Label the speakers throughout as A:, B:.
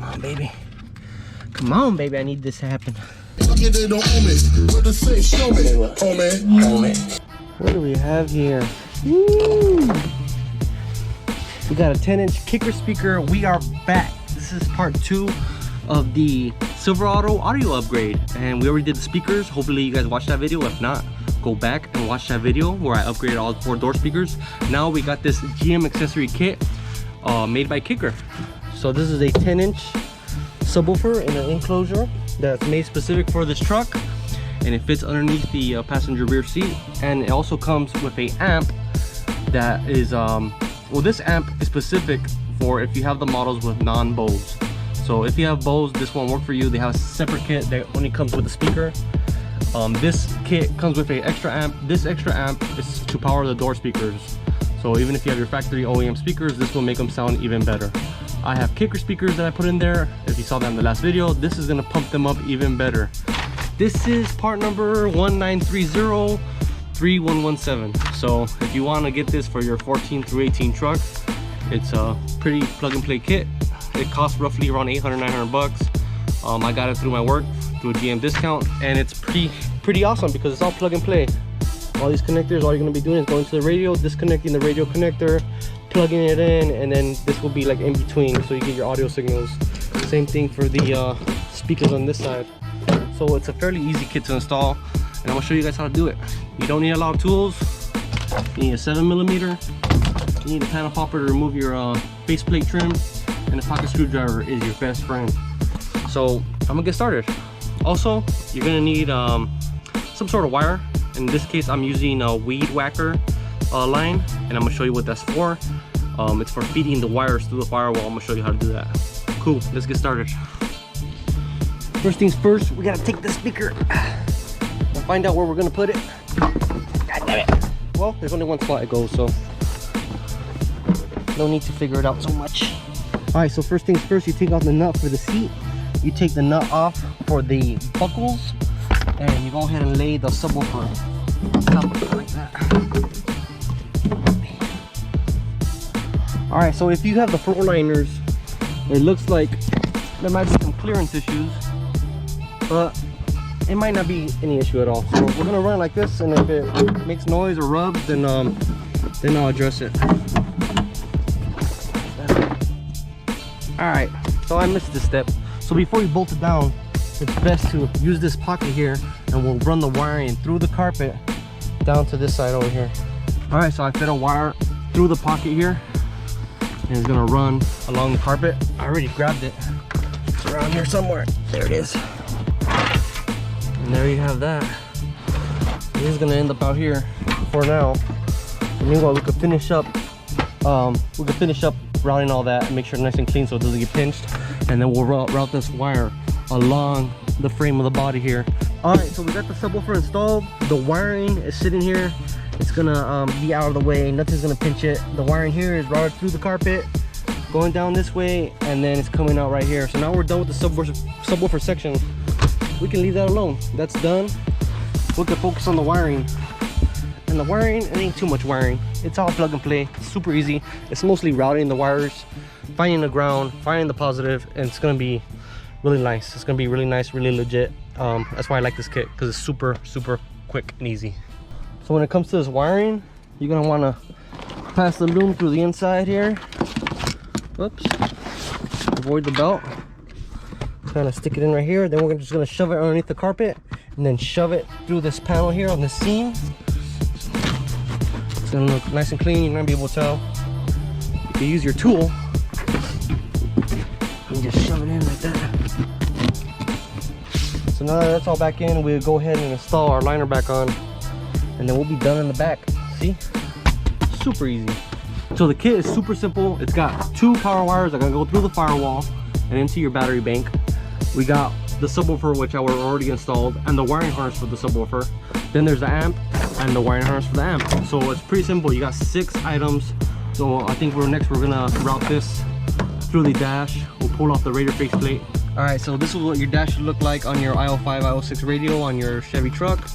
A: Come on, baby. Come on, baby. I need this to happen.
B: What
A: do we have here? Woo! We got a 10-inch kicker speaker. We are back. This is part 2 of the Silverado audio upgrade, and we already did the speakers. Hopefully you guys watched that video. If not, go back and watch that video where I upgraded all 4 door speakers. Now we got this GM accessory kit made by Kicker. So this is a 10-inch subwoofer in an enclosure that's made specific for this truck, and it fits underneath the passenger rear seat. And it also comes with a amp that is well, this amp is specific for if you have the models with non-Bose. So if you have Bose, this won't work for you. They have a separate kit that only comes with the speaker. This kit comes with an extra amp. This extra amp is to power the door speakers. So even if you have your factory OEM speakers, this will make them sound even better. I have Kicker speakers that I put in there. If you saw that in the last video, this is gonna pump them up even better. This is part number 19303117. So if you want to get this for your 14 through 18 truck, it's a pretty plug and play kit. It costs roughly around 800-900 bucks. I got it through my work through a GM discount, and it's pretty awesome because it's all plug and play. All these connectors, all you're going to be doing is going to the radio, disconnecting the radio connector, plugging it in, and then this will be like in between, so you get your audio signals. Same thing for the speakers on this side. So it's a fairly easy kit to install, and I'm gonna show you guys how to do it. You don't need a lot of tools. You need a 7mm. You need a panel popper to remove your faceplate trim, and a pocket screwdriver is your best friend. So I'm gonna get started. Also, you're gonna need some sort of wire. In this case, I'm using a weed whacker line, and I'm gonna show you what that's for. It's for feeding the wires through the firewall. I'm gonna show you how to do that. Cool, let's get started. First things first, we gotta take the speaker and find out where we're gonna put it. God damn it. Well, there's only one spot it goes, so no need to figure it out so much. All right, so first things first, you take out the nut for the seat. You take the nut off for the buckles, and you go ahead and lay the subwoofer on top of it like that. All right, so if you have the floor liners, it looks like there might be some clearance issues, but it might not be any issue at all. So we're gonna run it like this, and if it makes noise or rubs, then I'll address it. All right, so I missed this step. So before you bolt it down, it's best to use this pocket here, and we'll run the wiring through the carpet down to this side over here. All right, so I fed a wire through the pocket here, and it's gonna run along the carpet. I already grabbed it. It's around here somewhere. There it is. And there you have that. It is gonna end up out here for now. And meanwhile, we could finish up routing all that and make sure it's nice and clean so it doesn't get pinched. And then we'll route this wire along the frame of the body here. All right, so we got the subwoofer installed. The wiring is sitting here. It's gonna be out of the way. Nothing's gonna pinch it. The wiring here is routed through the carpet, going down this way, and then it's coming out right here. So now we're done with the subwoofer section. We can leave that alone. That's done. We can focus on the wiring. And the wiring, it ain't too much wiring. It's all plug and play. It's super easy. It's mostly routing the wires, finding the ground, finding the positive, and it's gonna be really nice. It's gonna be really nice, really legit. That's why I like this kit, because it's super quick and easy. So when it comes to this wiring, you're gonna wanna pass the loom through the inside here. Whoops. Avoid the belt. Kind of stick it in right here. Then we're just gonna shove it underneath the carpet, and then shove it through this panel here on the seam. It's gonna look nice and clean. You're gonna be able to tell. You can use your tool and just shove it in like that. So now that that's all back in, we'll go ahead and install our liner back on, and then we'll be done in the back. See? Super easy. So the kit is super simple. It's got 2 power wires that are gonna go through the firewall and into your battery bank. We got the subwoofer, which I already installed, and the wiring harness for the subwoofer. Then there's the amp and the wiring harness for the amp. So it's pretty simple. You got 6 items. So I think we're gonna route this through the dash. We'll pull off the radio faceplate. All right, so this is what your dash should look like on your IO5, IO6 radio on your Chevy truck.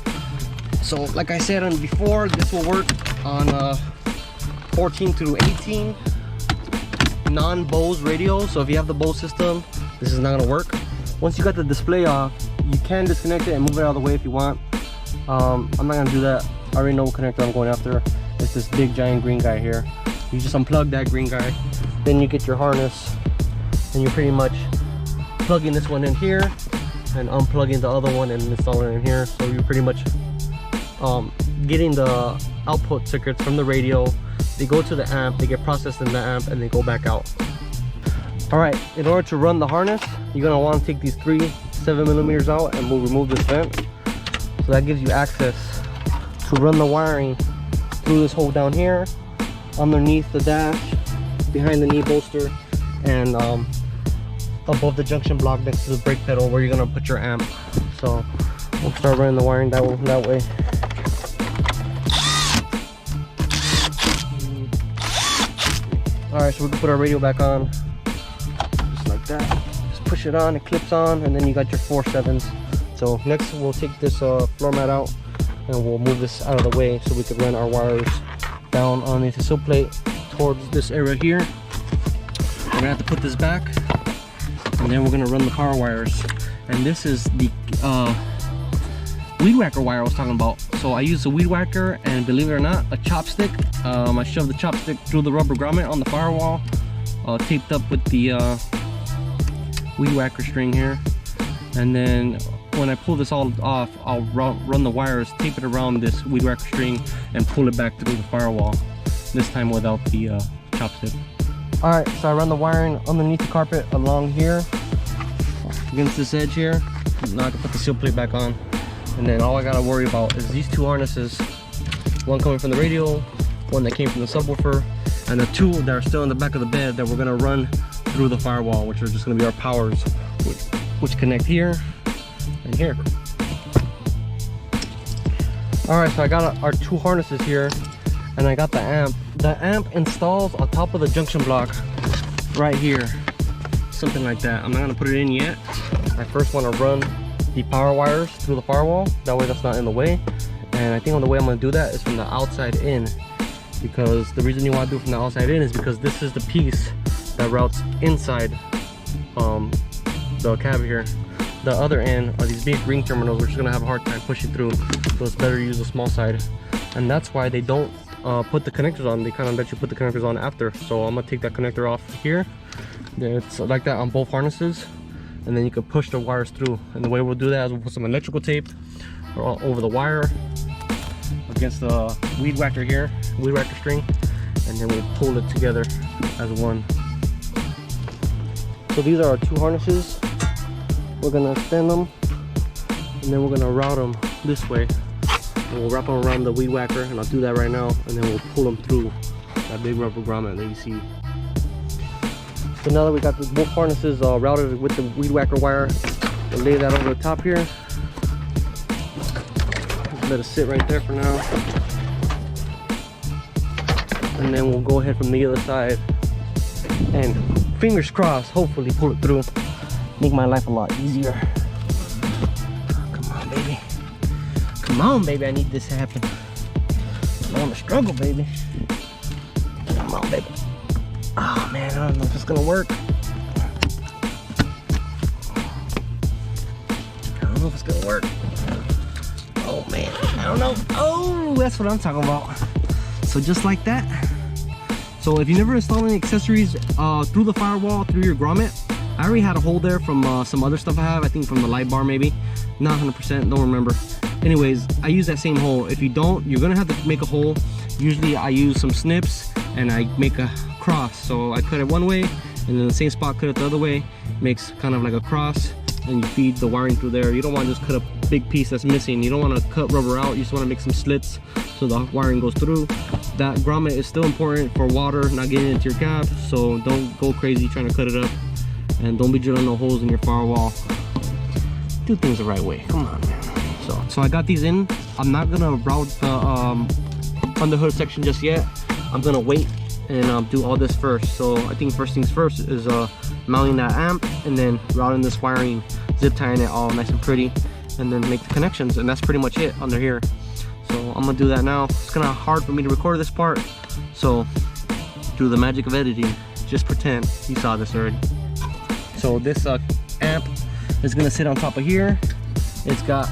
A: So like I said before, this will work on 14 through 18. non-Bose radio, so if you have the Bose system, this is not gonna work. Once you got the display off, you can disconnect it and move it out of the way if you want. I'm not gonna do that. I already know what connector I'm going after. It's this big giant green guy here. You just unplug that green guy, then you get your harness, and you're pretty much plugging this one in here and unplugging the other one and installing it in here. So you're pretty much getting the output circuits from the radio. They go to the amp, they get processed in the amp, and they go back out. All right, in order to run the harness, you're gonna want to take these 3 7mm out, and we'll remove this vent. So that gives you access to run the wiring through this hole down here, underneath the dash, behind the knee bolster, and above the junction block next to the brake pedal where you're gonna put your amp. So we'll start running the wiring that way. All right, so we can put our radio back on, just like that. Just push it on, it clips on, and then you got your 4 7s. So next we'll take this floor mat out, and we'll move this out of the way so we can run our wires down underneath the sill plate towards this area here. We're gonna have to put this back, and then we're gonna run the power wires. And this is the weed whacker wire I was talking about. So I use a weed whacker, and believe it or not, a chopstick. I shoved the chopstick through the rubber grommet on the firewall, taped up with the weed whacker string here. And then when I pull this all off, I'll run the wires, tape it around this weed whacker string, and pull it back through the firewall. This time without the chopstick. All right, so I run the wiring underneath the carpet along here, against this edge here. Now I can put the seal plate back on. And then all I gotta worry about is these 2 harnesses, one coming from the radio, one that came from the subwoofer, and the 2 that are still in the back of the bed that we're gonna run through the firewall, which are just gonna be our powers, which connect here and here. All right, so I got our 2 harnesses here, and I got the amp. The amp installs on top of the junction block right here, something like that. I'm not gonna put it in yet. I first wanna run the power wires through the firewall, that way that's not in the way. And I think the way I'm going to do that is from the outside in, because the reason you want to do it from the outside in is because this is the piece that routes inside the cab here. The other end are these big ring terminals, which is going to have a hard time pushing through, so it's better to use the small side. And that's why they don't put the connectors on. They kind of let you put the connectors on after. So I'm going to take that connector off here. It's like that on both harnesses, and then you can push the wires through. And the way we'll do that is we'll put some electrical tape over the wire against the weed whacker here, weed whacker string, and then we'll pull it together as one. So these are our 2 harnesses. We're gonna extend them, and then we're gonna route them this way, and we'll wrap them around the weed whacker, and I'll do that right now, and then we'll pull them through that big rubber grommet that you see. So now that we got both harnesses routed with the weed whacker wire, we'll lay that over the top here. Just let it sit right there for now. And then we'll go ahead from the other side and, fingers crossed, hopefully pull it through. Make my life a lot easier. Come on, baby. Come on, baby. I need this to happen. I want to struggle, baby. Come on, baby. Oh man, I don't know if it's gonna work. I don't know if it's gonna work. Oh man, I don't know. Oh, that's what I'm talking about. So just like that. So if you never installed any accessories through the firewall, through your grommet, I already had a hole there from some other stuff I have, I think from the light bar maybe. Not 100%, don't remember. Anyways, I use that same hole. If you don't, you're gonna have to make a hole. Usually I use some snips and I make a cross. So I cut it one way, and then the same spot cut it the other way. Makes kind of like a cross, and you feed the wiring through there. You don't want to just cut a big piece that's missing. You don't want to cut rubber out. You just want to make some slits so the wiring goes through. That grommet is still important for water not getting into your cab, so don't go crazy trying to cut it up, and don't be drilling no holes in your firewall. Do things the right way. Come on, man. So I got these in. I'm not gonna route the underhood section just yet. I'm gonna wait and do all this first. So I think first things first is mounting that amp, and then routing this wiring, zip tying it all nice and pretty, and then make the connections, and that's pretty much it under here. So I'm gonna do that now. It's kind of hard for me to record this part, so through the magic of editing, just pretend you saw this already. So this amp is gonna sit on top of here. It's got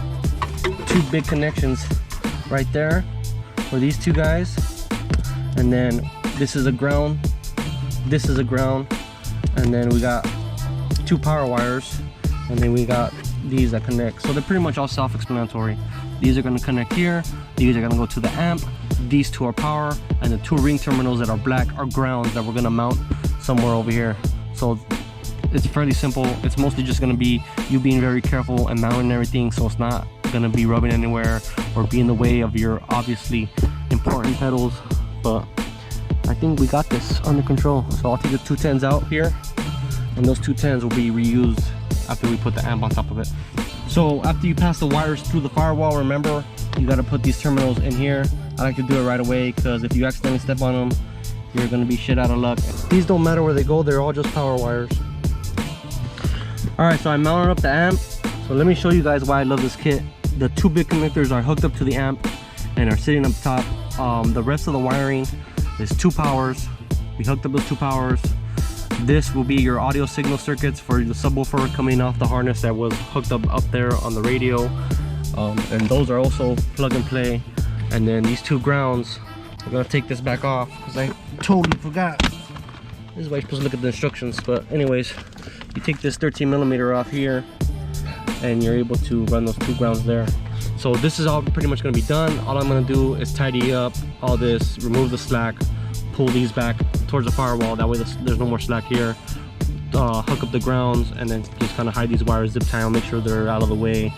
A: two big connections right there for these two guys, and then this is a ground, this is a ground, and then we got two power wires, and then we got these that connect. So they're pretty much all self-explanatory. These are going to connect here, these are going to go to the amp, these two are power, and the two ring terminals that are black are grounds that we're going to mount somewhere over here. So it's fairly simple. It's mostly just going to be you being very careful and mounting everything, so it's not going to be rubbing anywhere or be in the way of your obviously important pedals. But I think we got this under control. So I'll take the 210s out here, and those 210s will be reused after we put the amp on top of it. So after you pass the wires through the firewall, remember you got to put these terminals in here. I like to do it right away, because if you accidentally step on them, you're going to be shit out of luck. These don't matter where they go, they're all just power wires. Alright, so I mounted up the amp. So let me show you guys why I love this kit. The two big connectors are hooked up to the amp and are sitting up top. The rest of the wiring is two powers. We hooked up those two powers. This will be your audio signal circuits for the subwoofer coming off the harness that was hooked up there on the radio. And those are also plug and play. And then these two grounds, we're gonna take this back off because I totally forgot. This is why you're supposed to look at the instructions. But anyways, you take this 13mm off here and you're able to run those two grounds there. So this is all pretty much going to be done. All I'm going to do is tidy up all this, remove the slack, pull these back towards the firewall, that way there's no more slack here, hook up the grounds, and then just kind of hide these wires, zip tie them, make sure they're out of the way.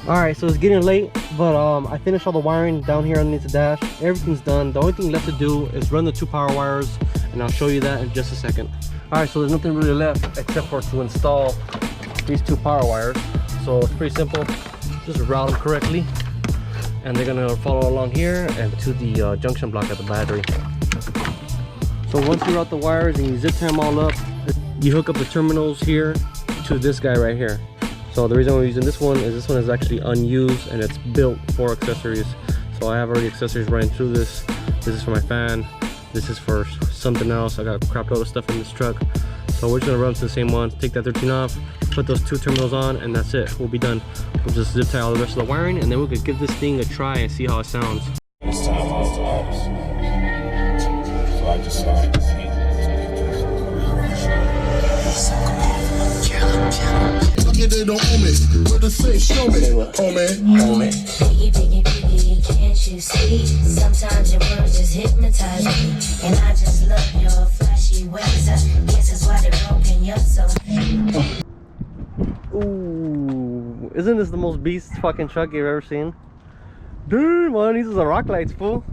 A: Alright, so it's getting late, but I finished all the wiring down here underneath the dash. Everything's done. The only thing left to do is run the two power wires, and I'll show you that in just a second. Alright, so there's nothing really left except for to install these two power wires. So it's pretty simple. Just route them correctly, and they're gonna follow along here and to the junction block at the battery. So once you route the wires and you zip tie them all up, you hook up the terminals here to this guy right here. So the reason we're using this one is actually unused and it's built for accessories. So I have already accessories running through this. This is for my fan. This is for something else. I got a crap load of stuff in this truck. So we're just gonna run to the same one, take that 13 off, put those two terminals on, and that's it. We'll be done. We'll just zip tie all the rest of the wiring, and then we could give this thing a try and see how it sounds.
B: This time I was ops. So I decided to see. They don't own me, but they say show me, homie. Biggie, can't you see? Sometimes your words just hypnotize me, and I just love your flashy ways. I guess that's why they're broken, you're so.
A: Ooh, isn't this the most beast fucking truck you've ever seen? Dude, one of these is a rock lights, fool.